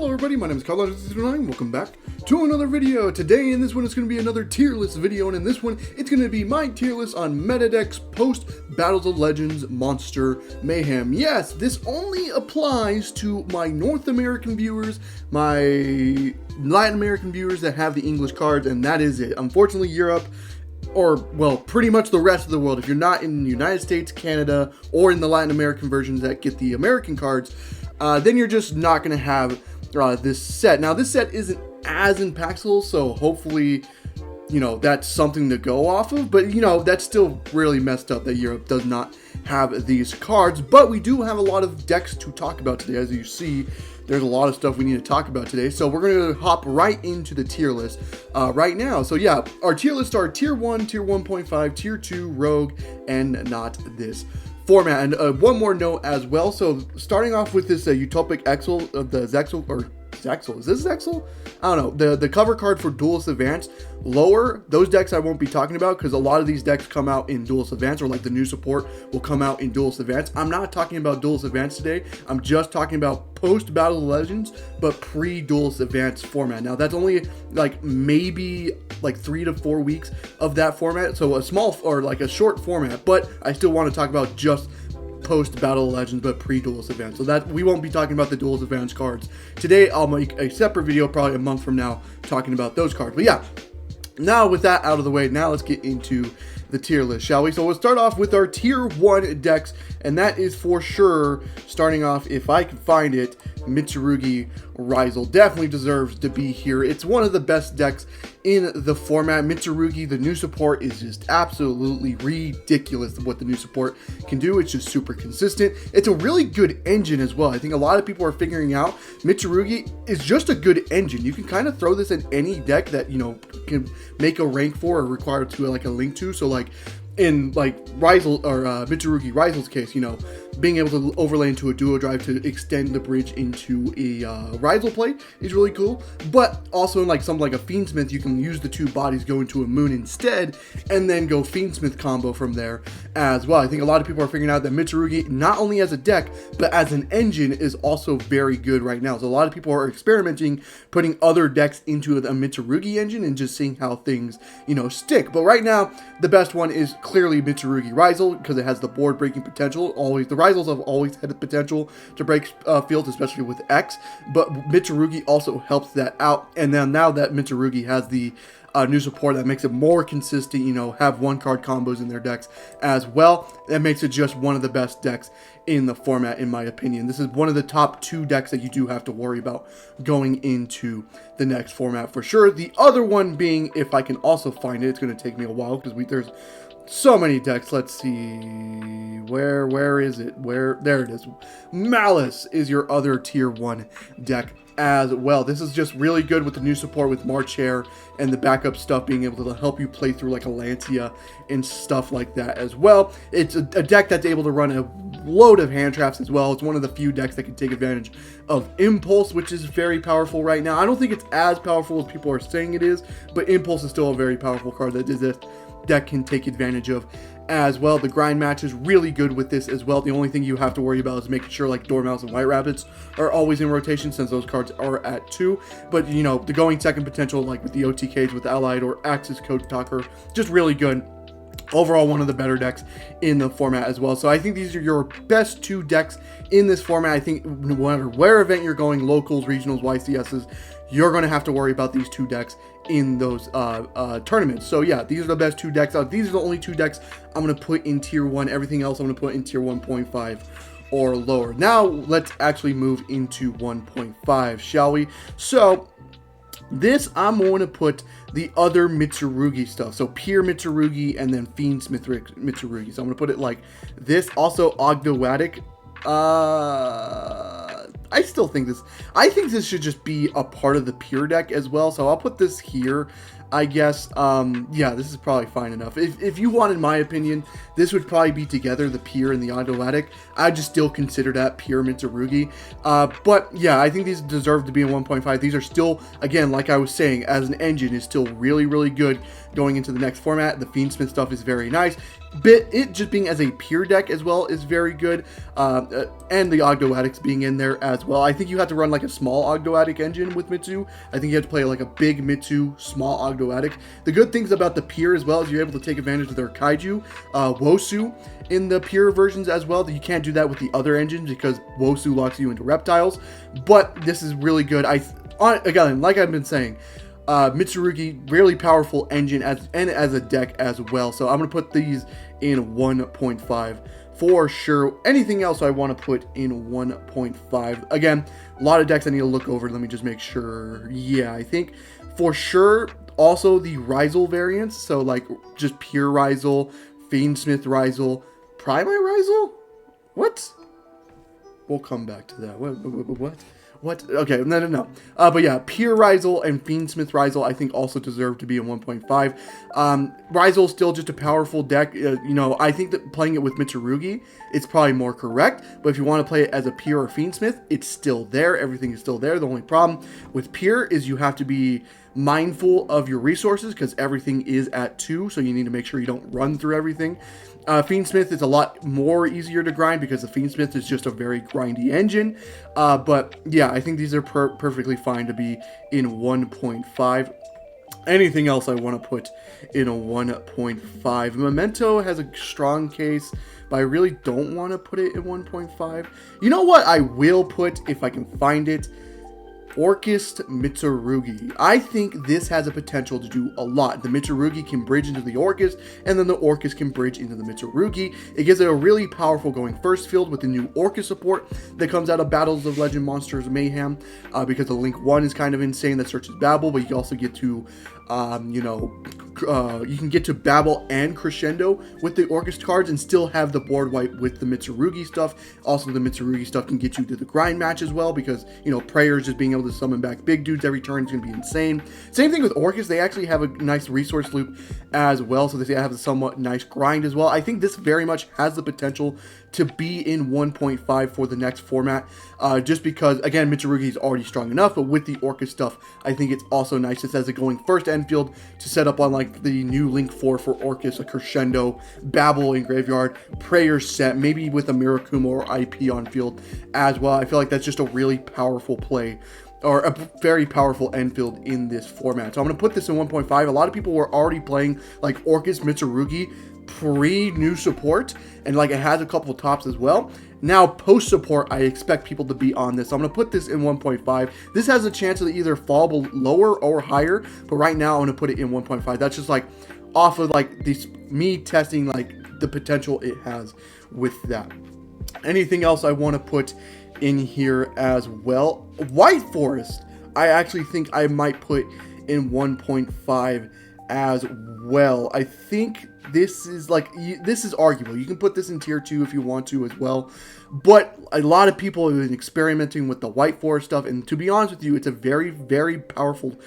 Hello everybody, my name is Carlos09. Welcome back to another video. Today in this one it's going to be another tier list video, and in this one it's going to be my tier list on meta decks post Battles of Legends Monster Mayhem. Yes, this only applies to my North American viewers, my Latin American viewers that have the English cards, and that is it. Unfortunately, Europe, or, well, pretty much the rest of the world, if you're not in the United States, Canada, or in the Latin American versions that get the American cards, then you're just not going to have this set. Now, this set isn't as impactful, so hopefully, you know, that's something to go off of, but, you know, that's still really messed up that Europe does not have these cards, but we do have a lot of decks to talk about today. As you see, there's a lot of stuff we need to talk about today, so we're going to hop right into the tier list right now. So yeah, our tier lists are Tier 1, Tier 1.5, Tier 2, Rogue, and not this format. And one more note as well, so starting off with this Utopic Exil of the Zexal, or Zexal, is this Zexal? I don't know, the cover card for Duelist Advanced, lower, those decks I won't be talking about because a lot of these decks come out in Duelist Advanced, or like the new support will come out in Duelist Advanced. I'm not talking about Duelist Advanced today, I'm just talking about post Battle of Legends, but pre-Duelist Advanced format. Now that's only like maybe like 3 to 4 weeks of that format, so a small, or like a short format, but I still want to talk about just post Battle of Legends but pre-Duelist Advanced, so that we won't be talking about the Duelist Advanced cards today. I'll make a separate video probably a month from now talking about those cards. But yeah, now with that out of the way, now let's get into the tier list, shall we? So we'll start off with our Tier 1 decks, and that is for sure, starting off, if I can find it, Mitsurugi Ryzel definitely deserves to be here. It's one of the best decks in the format. Mitsurugi, the new support, is just absolutely ridiculous what the new support can do. It's just super consistent. It's a really good engine as well. I think a lot of people are figuring out Mitsurugi is just a good engine. You can kind of throw this in any deck that, you know, can make a rank for or require to like a link to. So like in like Ryzel, or Mitsurugi Ryzel's case, you know, being able to overlay into a duo drive to extend the bridge into a Ryzel play is really cool. But also in like something like a Fiendsmith, you can use the two bodies, go into a Moon instead, and then go Fiendsmith combo from there as well. I think a lot of people are figuring out that Mitsurugi, not only as a deck, but as an engine, is also very good right now. So a lot of people are experimenting, putting other decks into a Mitsurugi engine and just seeing how things, you know, stick. But right now, the best one is clearly Mitsurugi Ryzel, because it has the board breaking potential. Always, the Ryzels have always had the potential to break fields, especially with X, but Mitsurugi also helps that out. And then now that Mitsurugi has the new support that makes it more consistent, you know, have one card combos in their decks as well, that makes it just one of the best decks in the format, in my opinion. This is one of the top 2 decks that you do have to worry about going into the next format for sure. The other one being, if I can also find it, it's going to take me a while because there's so many decks. Let's see, where is it? There it is. Malice is your other Tier 1 deck as well. This is just really good with the new support with March Hare and the backup stuff being able to help you play through like a Lancia and stuff like that as well. It's a deck that's able to run a load of hand traps as well. It's one of the few decks that can take advantage of Impulse, which is very powerful right now. I don't think it's as powerful as people are saying it is, but Impulse is still a very powerful card that this deck can take advantage of as well. The grind match is really good with this as well. The only thing you have to worry about is making sure like Dormouse and White Rabbits are always in rotation, since those cards are at 2. But, you know, the going second potential, like with the OTKs with Allied or Axis Code Talker, just really good. Overall, one of the better decks in the format as well. So I think these are your best 2 decks in this format. I think no matter where event you're going, locals, regionals, YCSs, you're going to have to worry about these 2 decks in those tournaments. So yeah, these are the best 2 decks out. These are the only 2 decks I'm going to put in Tier 1. Everything else I'm going to put in Tier 1.5 or lower. Now let's actually move into 1.5, shall we? So this, I'm going to put the other Mitsurugi stuff. So Pure Mitsurugi and then Fiendsmith Mitsurugi. So I'm going to put it like this. Also Ogdoadic. I think this should just be a part of the Pure deck as well. So I'll put this here I guess. Yeah, this is probably fine enough. If you wanted my opinion, this would probably be together, the Pure and the Automatic. I just still consider that Pure Mitsurugi. But yeah, I think these deserve to be in 1.5. These are still, again, like I was saying, as an engine, is still really, really good going into the next format. The Fiendsmith stuff is very nice. But it just being as a pure deck as well is very good, and the Ogdoadics being in there as well. I think you have to run like a small Ogdoadic engine with Mitsu. I think you have to play like a big Mitsu, small Ogdoadic. The good things about the pure as well is you're able to take advantage of their Kaiju, Wosu in the pure versions as well. You can't do that with the other engines because Wosu locks you into reptiles, but this is really good. Again, like I've been saying, Mitsurugi, really powerful engine as a deck as well. So I'm going to put these in 1.5 for sure. Anything else I want to put in 1.5? Again, a lot of decks I need to look over. Let me just make sure. Yeah, I think for sure also the Ryzel variants. So like just pure Ryzel, Fiendsmith Ryzel, Primite Ryzel? What? We'll come back to that. What? Okay, no. But yeah, Pure Ryzel and Fiendsmith Ryzel, I think, also deserve to be in 1.5. Ryzel is still just a powerful deck. I think that playing it with Mitsurugi, it's probably more correct. But if you want to play it as a Pure or Fiendsmith, it's still there. Everything is still there. The only problem with Pure is you have to be mindful of your resources because everything is at 2, so you need to make sure you don't run through everything. Fiendsmith is a lot more easier to grind because the Fiendsmith is just a very grindy engine. But yeah, I think these are perfectly fine to be in 1.5. Anything else I want to put in a 1.5? Memento has a strong case, but I really don't want to put it in 1.5. You know what I will put if I can find it? Orcust Mitsurugi. I think this has a potential to do a lot. The Mitsurugi can bridge into the Orcust, and then the Orcust can bridge into the Mitsurugi. It gives it a really powerful going first field with the new Orcust support that comes out of Battles of Legend Monsters Mayhem, because the Link 1 is kind of insane that searches Babel, but you can also get to, you can get to Babel and Crescendo with the Orcust cards and still have the board wipe with the Mitsurugi stuff. Also, the Mitsurugi stuff can get you to the grind match as well because, prayers just being able to summon back big dudes every turn is going to be insane. Same thing with Orcust. They actually have a nice resource loop as well, so they have a somewhat nice grind as well. I think this very much has the potential to be in 1.5 for the next format, just because, again, Mitsurugi is already strong enough, but with the Orcust stuff, I think it's also nice just as a going first end field to set up on like the new Link 4 for Orcust, a Crescendo, Babel in Graveyard, Prayer set, maybe with a Mirakuma or IP on field as well. I feel like that's just a really powerful play, or a very powerful end field in this format. So I'm going to put this in 1.5. A lot of people were already playing like Orcust Mitsurugi pre-new support, and like it has a couple of tops as well. Now post support, I expect people to be on this. So I'm going to put this in 1.5. This has a chance to either fall lower or higher, but right now I'm going to put it in 1.5. That's just like off of like me testing like the potential it has with that. Anything else I want to put in here as well? White Forest, I actually think I might put in 1.5 as well. I think this is arguable. You can put this in tier 2 if you want to as well, but a lot of people have been experimenting with the White Forest stuff, and to be honest with you, it's a very, very powerful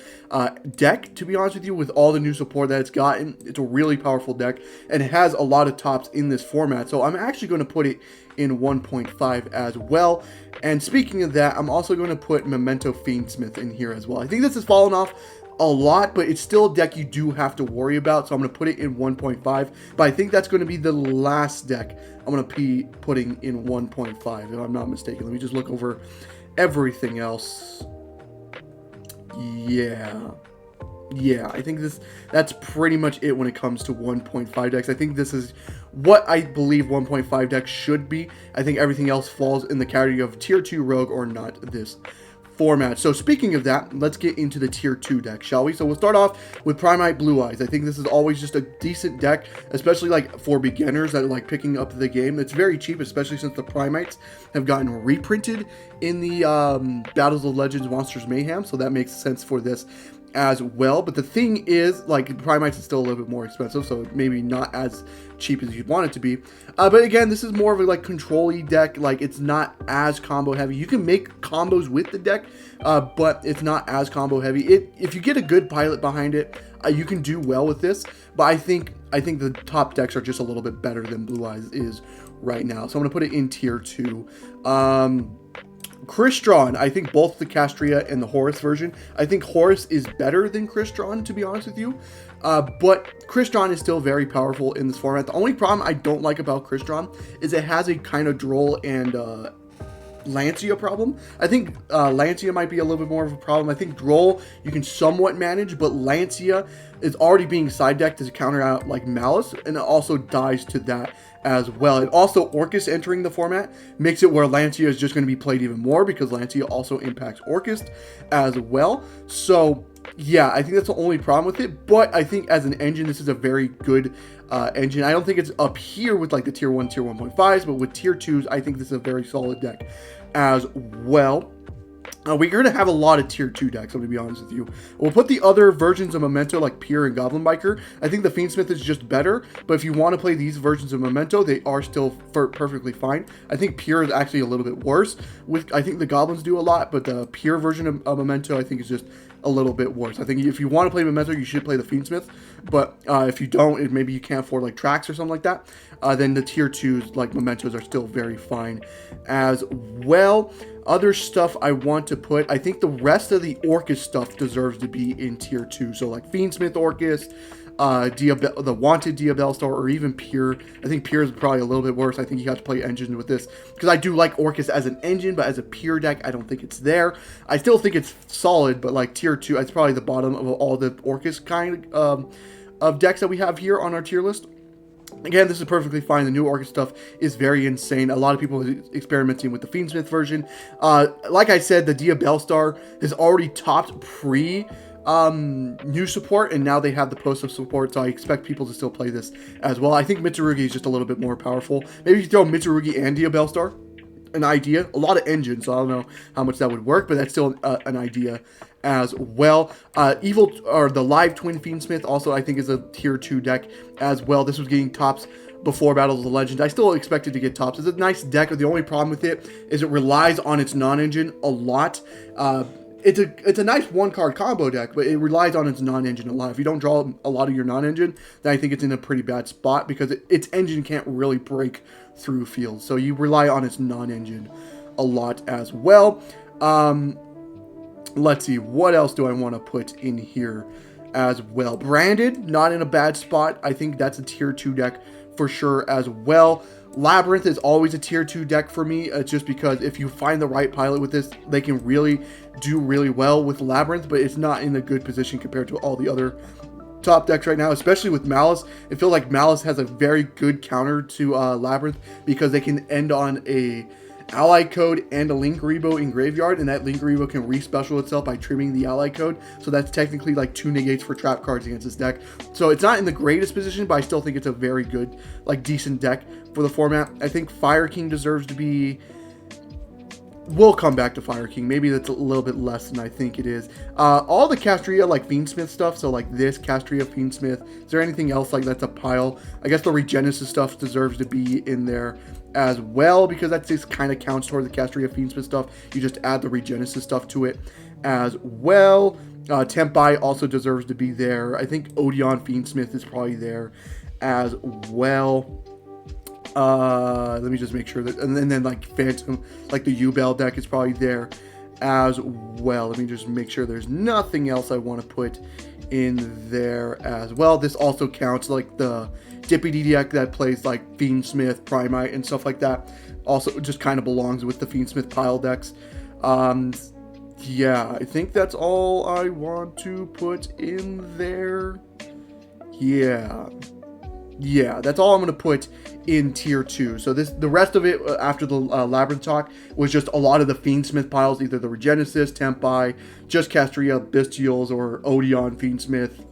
deck. To be honest with you, with all the new support that it's gotten, it's a really powerful deck, and it has a lot of tops in this format, so I'm actually going to put it in 1.5 as well. And speaking of that, I'm also going to put Memento Fiendsmith in here as well. I think this has fallen off a lot, but it's still a deck you do have to worry about, so I'm going to put it in 1.5, but I think that's going to be the last deck I'm going to be putting in 1.5, if I'm not mistaken. Let me just look over everything else. Yeah, I think that's pretty much it when it comes to 1.5 decks. I think this is what I believe 1.5 decks should be. I think everything else falls in the category of tier 2 rogue or not this format. So speaking of that, let's get into the tier 2 deck, shall we? So we'll start off with Primite Blue Eyes. I think this is always just a decent deck, especially like for beginners that are like picking up the game. It's very cheap, especially since the Primites have gotten reprinted in the Battles of Legends Monsters Mayhem, so that makes sense for this as well. But the thing is, like, Primite is still a little bit more expensive, so maybe not as cheap as you'd want it to be. But again, this is more of a like control-y deck. Like, it's not as combo heavy. You can make combos with the deck, but it's not as combo heavy. If you get a good pilot behind it, you can do well with this. But I think the top decks are just a little bit better than Blue Eyes is right now. So I'm gonna put it in tier 2. Crystron, I think both the Castria and the Horus version. I think Horus is better than Crystron, to be honest with you. But Crystron is still very powerful in this format. The only problem I don't like about Crystron is it has a kind of Droll and Lancia problem. I think Lancia might be a little bit more of a problem. I think Droll you can somewhat manage, but Lancia is already being side decked to counter out like Malice, and it also dies to that as well. And also Orcus entering the format makes it where Lancia is just going to be played even more, because Lancia also impacts Orcus as well. So yeah, I think that's the only problem with it. But I think as an engine, this is a very good engine. I don't think it's up here with like the tier 1, tier 1.5s, but with tier 2s, I think this is a very solid deck as well. We're going to have a lot of tier 2 decks, I'm going to be honest with you. We'll put the other versions of Memento like Pure and Goblin Biker. I think the Fiendsmith is just better, but if you want to play these versions of Memento, they are still perfectly fine. I think Pure is actually a little bit worse. I think the Goblins do a lot, but the Pure version of Memento I think is just a little bit worse. I think if you want to play Memento, you should play the Fiendsmith, but if you don't, maybe you can't afford like tracks or something like that, then the tier 2s like Mementos are still very fine as well. Other stuff I want to put, I think the rest of the Orcus stuff deserves to be in tier 2. So like Fiendsmith Orcus, the Wanted Diabellstar, or even Pure. I think Pure is probably a little bit worse. I think you have to play engine with this, because I do like Orcus as an engine, but as a Pure deck, I don't think it's there. I still think it's solid, but like tier 2, it's probably the bottom of all the Orcus kind of decks that we have here on our tier list. Again, this is perfectly fine. The new Orcus stuff is very insane. A lot of people are experimenting with the Fiendsmith version. Like I said, the Diabellstar has already topped new support, and now they have the post of support, so I expect people to still play this as well. I think Mitsurugi is just a little bit more powerful. Maybe you throw Mitsurugi and Diabellstar, an idea. A lot of engines, so I don't know how much that would work, but that's still an idea as well. The Live Twin Fiendsmith also I think is a tier 2 deck as well. This was getting tops before Battles of the Legends. I still expect it to get tops. It's a nice deck. The only problem with it is it relies on its non-engine a lot. It's a nice one-card combo deck, but it relies on its non-engine a lot. If you don't draw a lot of your non-engine, then I think it's in a pretty bad spot, because its engine can't really break through fields. So you rely on its non-engine a lot as well. Let's see, what else do I want to put in here as well? Branded, not in a bad spot. I think that's a tier 2 deck for sure as well. Labyrinth is always a tier 2 deck for me, just because if you find the right pilot with this, they can really do really well with Labyrinth, but it's not in a good position compared to all the other top decks right now, especially with Malice. I feel like Malice has a very good counter to Labyrinth, because they can end on a ally code and a Link Rebo in graveyard, and that Link Rebo can respecial itself by trimming the ally code, so that's technically like 2 negates for trap cards against this deck. So it's not in the greatest position, but I still think it's a very good, like, decent deck for the format. I think Fire King deserves to be... We'll come back to Fire King. Maybe that's a little bit less than I think it is. All the Castria, like Fiendsmith stuff, so like this, Castria, Fiendsmith. Is there anything else like that's a pile? I guess the Regenesis stuff deserves to be in there as well, because that just kind of counts toward the Castria, Fiendsmith stuff. You just add the Regenesis stuff to it as well. Tempai also deserves to be there. I think Odeon Fiendsmith is probably there as well. Let me just make sure that, and then like Phantom, like the U-Bell deck is probably there as well. Let me just make sure there's nothing else I want to put in there as well. This also counts, like the Dippity deck that plays like Fiendsmith, Primite, and stuff like that. Also just kind of belongs with the Fiendsmith pile decks. Yeah, I think that's all I want to put in there. Yeah, that's all I'm going to put in tier 2. So the rest of it after the Labyrinth talk was just a lot of the Fiendsmith piles, either the Regenesis, Tempai, just Castria, Bestials, or Odeon Fiendsmith.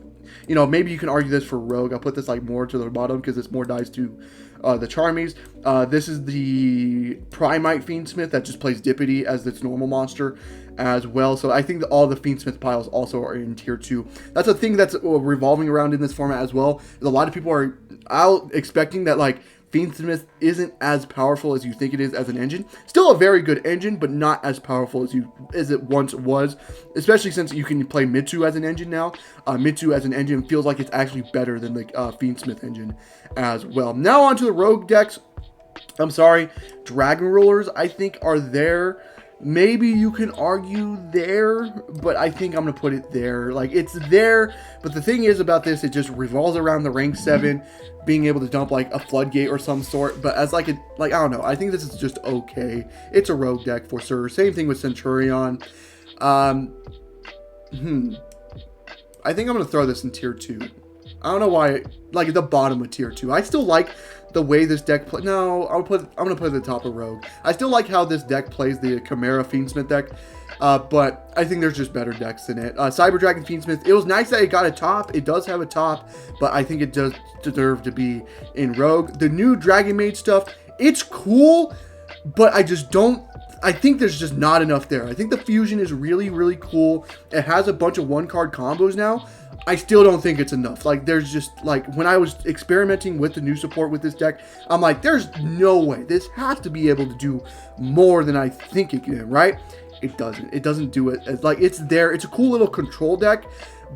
You know, maybe you can argue this for Rogue. I'll put this like more to the bottom because it's more dice to the Charmies. This is the Primite Fiendsmith that just plays Dippity as its normal monster as well. So I think that all the Fiendsmith piles also are in tier 2. That's a thing that's revolving around in this format as well. A lot of people are out expecting that like Fiendsmith isn't as powerful as you think it is as an engine. Still a very good engine, but not as powerful as it once was, especially since you can play Mitsu as an engine now. Mitsu as an engine feels like it's actually better than the Fiendsmith engine as well. Now on to the rogue decks. I'm sorry, Dragon Rulers I think are there. Maybe you can argue there, but I think I'm going to put it there. Like, it's there, but the thing is about this, it just revolves around the rank 7, being able to dump, like, a Floodgate or some sort. But as, like, I don't know. I think this is just okay. It's a rogue deck for sure. Same thing with Centurion. I think I'm going to throw this in tier 2. I don't know why, like, at the bottom of tier 2. I still like the way this deck plays. No, I'm gonna put it at the top of Rogue. I still like how this deck plays the Chimera Fiendsmith deck, but I think there's just better decks than it. Cyber Dragon Fiendsmith, it was nice that it got a top. It does have a top, but I think it does deserve to be in Rogue. The new Dragon Maid stuff, it's cool, but I just don't. I think there's just not enough there. I think the fusion is really, really cool. It has a bunch of one-card combos now. I still don't think it's enough. Like, there's just, like, when I was experimenting with the new support with this deck, I'm like, there's no way. This has to be able to do more than I think it can, right? It doesn't. It doesn't do it. It's like, it's there. It's a cool little control deck,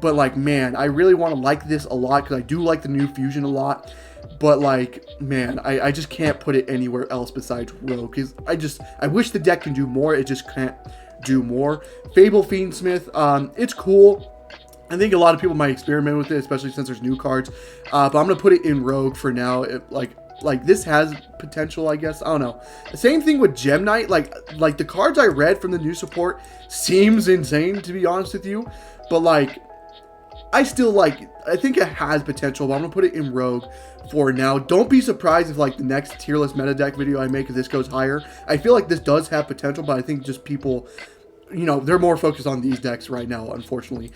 but, like, man, I really want to like this a lot because I do like the new fusion a lot. But, like, man, I just can't put it anywhere else besides Rogue because I wish the deck can do more. It just can't do more. Fable Fiendsmith, it's cool. I think a lot of people might experiment with it, especially since there's new cards. But I'm going to put it in Rogue for now. Like this has potential, I guess. I don't know. The same thing with Gem Knight. Like the cards I read from the new support seems insane, to be honest with you. But, like, I think it has potential, but I'm going to put it in Rogue for now. Don't be surprised if, like, the next tier list meta deck video I make, if this goes higher. I feel like this does have potential, but I think just people, you know, they're more focused on these decks right now, unfortunately.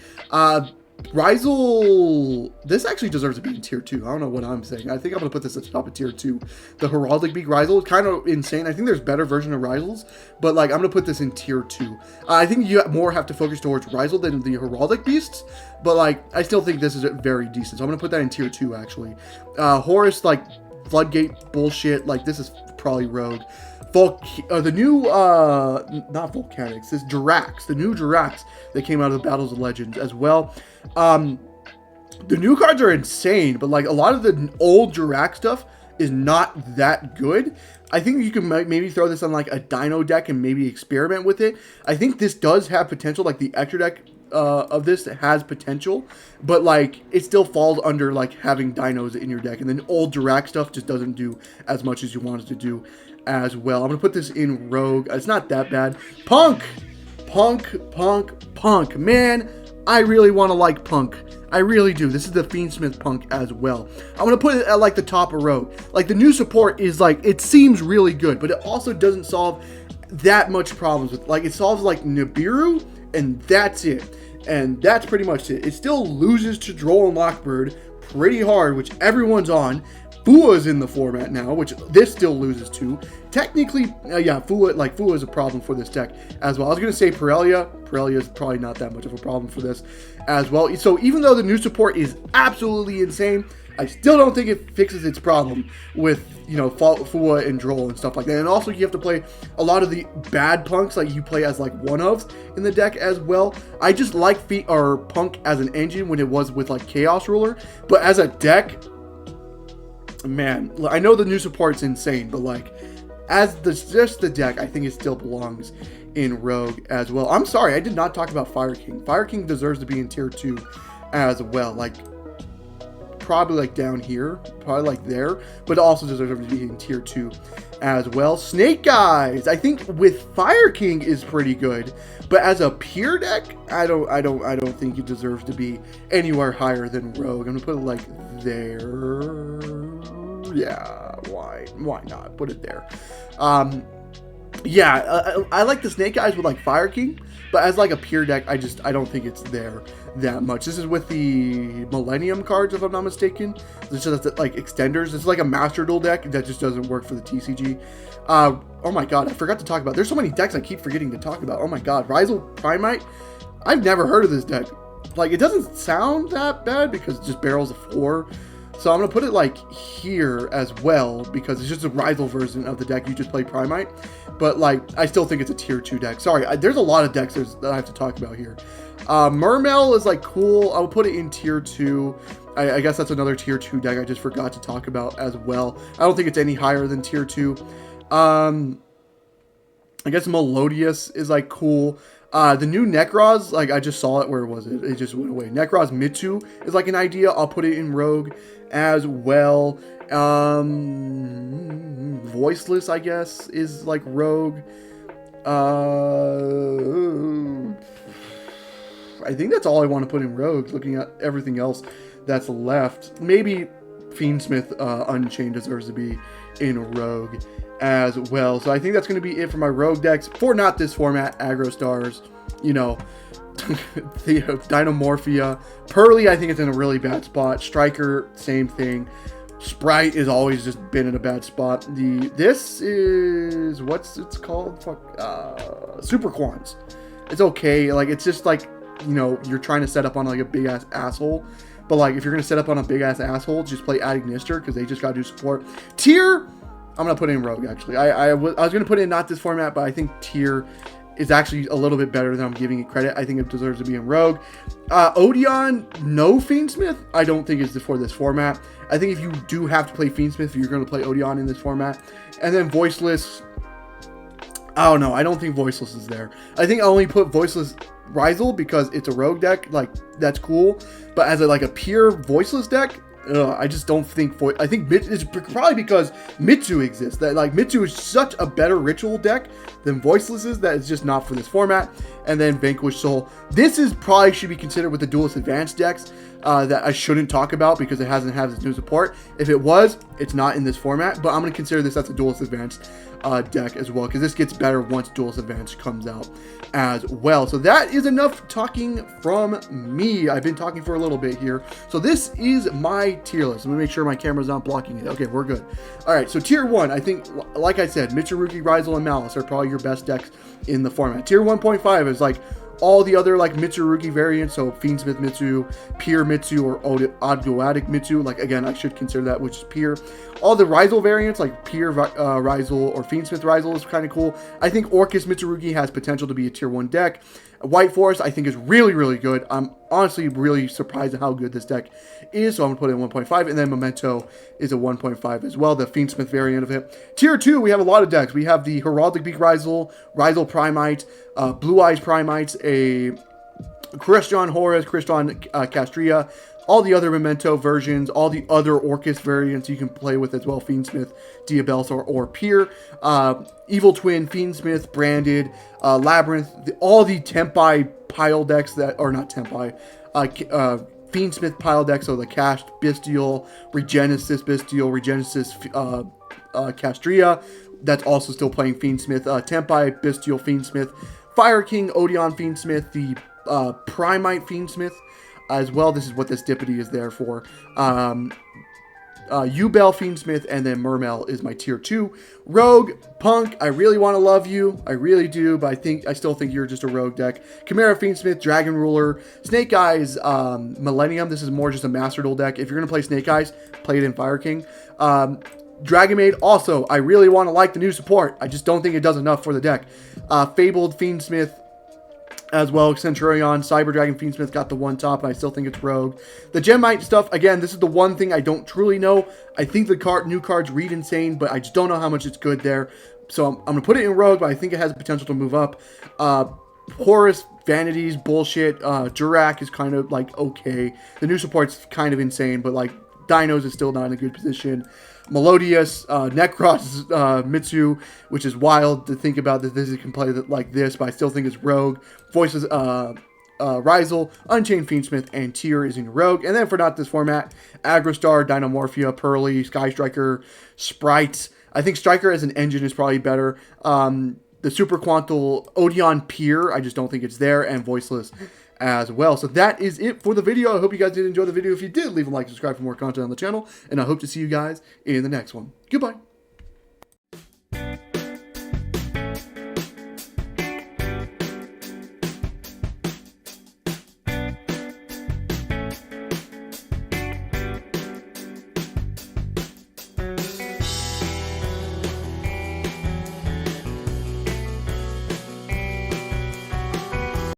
Ryzel, this actually deserves to be in tier 2. I don't know what I'm saying. I think I'm going to put this at the top of tier 2. The Heraldic Beak Ryzel is kind of insane. I think there's better version of Ryzels, but, like, I'm going to put this in tier 2. I think you more have to focus towards Ryzel than the Heraldic Beasts, but, like, I still think this is very decent. So I'm going to put that in tier 2, actually. Horus, like, Floodgate bullshit. Like, this is probably Rogue. The new, not Volcanics, this Jirax, the new Jirax that came out of the Battles of Legends as well. The new cards are insane, but, like, a lot of the old Jirax stuff is not that good. I think you can maybe throw this on, like, a Dino deck and maybe experiment with it. I think this does have potential, like, the extra deck of this has potential, but, like, it still falls under, like, having Dinos in your deck, and then old Jirax stuff just doesn't do as much as you want it to do as well. I'm gonna put this in Rogue. It's not that bad. Punk. Man, I really want to like Punk. I really do. This is the Fiendsmith Punk as well. I'm gonna put it at, like, the top of Rogue. Like, the new support is, like, it seems really good, but it also doesn't solve that much problems with, like, it solves, like, Nibiru, and that's it. And that's pretty much it. It still loses to Droll and Lockbird pretty hard, which everyone's on. Fua's in the format now, which this still loses to. Technically, yeah, Fua is a problem for this deck as well. I was going to say Pirellia. Pirellia is probably not that much of a problem for this as well. So even though the new support is absolutely insane, I still don't think it fixes its problem with, you know, Fua and Droll and stuff like that. And also, you have to play a lot of the bad punks, like you play as, like, one-ofs in the deck as well. I just like Punk as an engine when it was with, like, Chaos Ruler, but as a deck, man, I know the new support's insane, but, like, as just the deck, I think it still belongs in Rogue as well. I'm sorry, I did not talk about Fire King. Fire King deserves to be in tier 2 as well. Like, probably, like, down here, probably, like, there, but also deserves to be in tier 2 as well. Snake Guys, I think with Fire King is pretty good, but as a pure deck, I don't think it deserves to be anywhere higher than Rogue. I'm gonna put it, like, there. Yeah, why not? Put it there. Yeah, I like the Snake Eyes with like Fire King, but as like a pure deck, I don't think it's there that much. This is with the Millennium cards, if I'm not mistaken. This is like extenders. This is like a Master Duel deck that just doesn't work for the TCG. Oh my god, I forgot to talk about. There's so many decks I keep forgetting to talk about. Oh my god, Rizal Primite. I've never heard of this deck. Like, it doesn't sound that bad because it just barrels a 4. So I'm going to put it like here as well because it's just a Rizal version of the deck. You just play Primite. But like, I still think it's a tier 2 deck. Sorry, there's a lot of decks that I have to talk about here. Mermail is like cool. I'll put it in tier 2. I guess that's another tier 2 deck I just forgot to talk about as well. I don't think it's any higher than tier 2. I guess Melodious is like cool. The new Necroz, like I just saw it. Where was it? It just went away. Necroz Mitsu is like an idea. I'll put it in Rogue as well. Voiceless, I guess, is like Rogue. I think that's all I want to put in Rogue. Looking at everything else that's left, maybe Fiendsmith Unchained deserves to be in Rogue as well. So I think that's going to be it for my Rogue decks for not this format. Aggro Stars, you know, the Dynamorphia. Pearly, I think it's in a really bad spot. Striker, same thing. Sprite has always just been in a bad spot. This is, what's it's called? Super Quans. It's okay. Like, it's just like, you know, you're trying to set up on like a big ass asshole. But like, if you're going to set up on a big ass asshole, just play Adignister because they just got to do support. Tier, I'm going to put in Rogue, actually. I was going to put in not this format, but I think Tier is actually a little bit better than I'm giving it credit. I think it deserves to be in Rogue. Odeon, no Fiendsmith, I don't think is for this format. I think if you do have to play Fiendsmith, you're going to play Odeon in this format. And then Voiceless, I don't know. I don't think Voiceless is there. I think I only put Voiceless Rizal because it's a Rogue deck. Like, that's cool. But as like a pure Voiceless deck, I just don't think. I think it's probably because Mitsu exists. That like Mitsu is such a better ritual deck than Voiceless is that it's just not for this format. And then Vanquish Soul. This is probably should be considered with the Duelist Advanced decks that I shouldn't talk about because it hasn't had its new support. If it was, it's not in this format. But I'm going to consider this as a Duelist Advanced deck as well because this gets better once Duelist Advanced comes out as well. So that is enough talking from me. I've been talking for a little bit here. So this is my tier list. Let me make sure my camera's not blocking it. Okay, we're good. All right, so tier 1, I think, like I said, Mitsurugi, Rizal, and Malice are probably your best decks in the format. Tier 1.5 is like all the other like Mitsurugi variants, so Fiendsmith Mitsu, Pure Mitsu, or Odgoadic Mitsu. Like, again, I should consider that, which is Pure. All the Rizal variants, like Pure Rizal or Fiendsmith Rizal, is kind of cool. I think Orcus Mitsurugi has potential to be a tier 1 deck. White Forest, I think, is really, really good. I'm honestly really surprised at how good this deck is, so I'm going to put it in 1.5. And then Memento is a 1.5 as well, the Fiendsmith variant of it. Tier 2, we have a lot of decks. We have the Heraldic Beak Rizal, Rizal Primite, Blue Eyes Primites, a Crystron Horus, Crystron Castria, all the other Memento versions, all the other Orcus variants you can play with as well, Fiendsmith, Diabellus, or Pier, Evil Twin, Fiendsmith, Branded, Labyrinth, all the Tempai pile decks that, or not Tempai, Fiendsmith pile decks, so the Cast, Bestial, Regenesis Bestial, Regenesis Castria, that's also still playing Fiendsmith, Tempai, Bestial, Fiendsmith, Fire King, Odeon Fiendsmith, the Primite Fiendsmith as well. This is what this Dipity is there for. Ubel Fiendsmith, and then Mermail is my tier 2. Rogue, Punk, I really want to love you. I really do, but I still think you're just a Rogue deck. Chimera Fiendsmith, Dragon Ruler, Snake Eyes, Millennium. This is more just a Master Duel deck. If you're going to play Snake Eyes, play it in Fire King. Dragon Maid, also, I really want to like the new support. I just don't think it does enough for the deck. Fabled Fiendsmith as well, Centurion, Cyber Dragon Fiendsmith got the one top, and I still think it's Rogue. The Gemite stuff, again, this is the one thing I don't truly know. I think the new cards read insane, but I just don't know how much it's good there. So I'm going to put it in Rogue, but I think it has the potential to move up. Horus, Vanities, bullshit. Jurak is kind of like okay. The new support's kind of insane, but like Dinos is still not in a good position. Melodious, Necros, Mitsu, which is wild to think about that this can play like this, but I still think it's Rogue. Voices, Rizal, Unchained Fiendsmith, and Tier is in Rogue. And then for not this format, Agrostar, Dynamorphia, Pearly, Sky Striker, Sprite. I think Striker as an engine is probably better. the Super Quantal Odeon Pier, I just don't think it's there, and Voiceless as well. So that is it for the video. I hope you guys did enjoy the video. If you did, leave a like, subscribe for more content on the channel, and I hope to see you guys in the next one. Goodbye.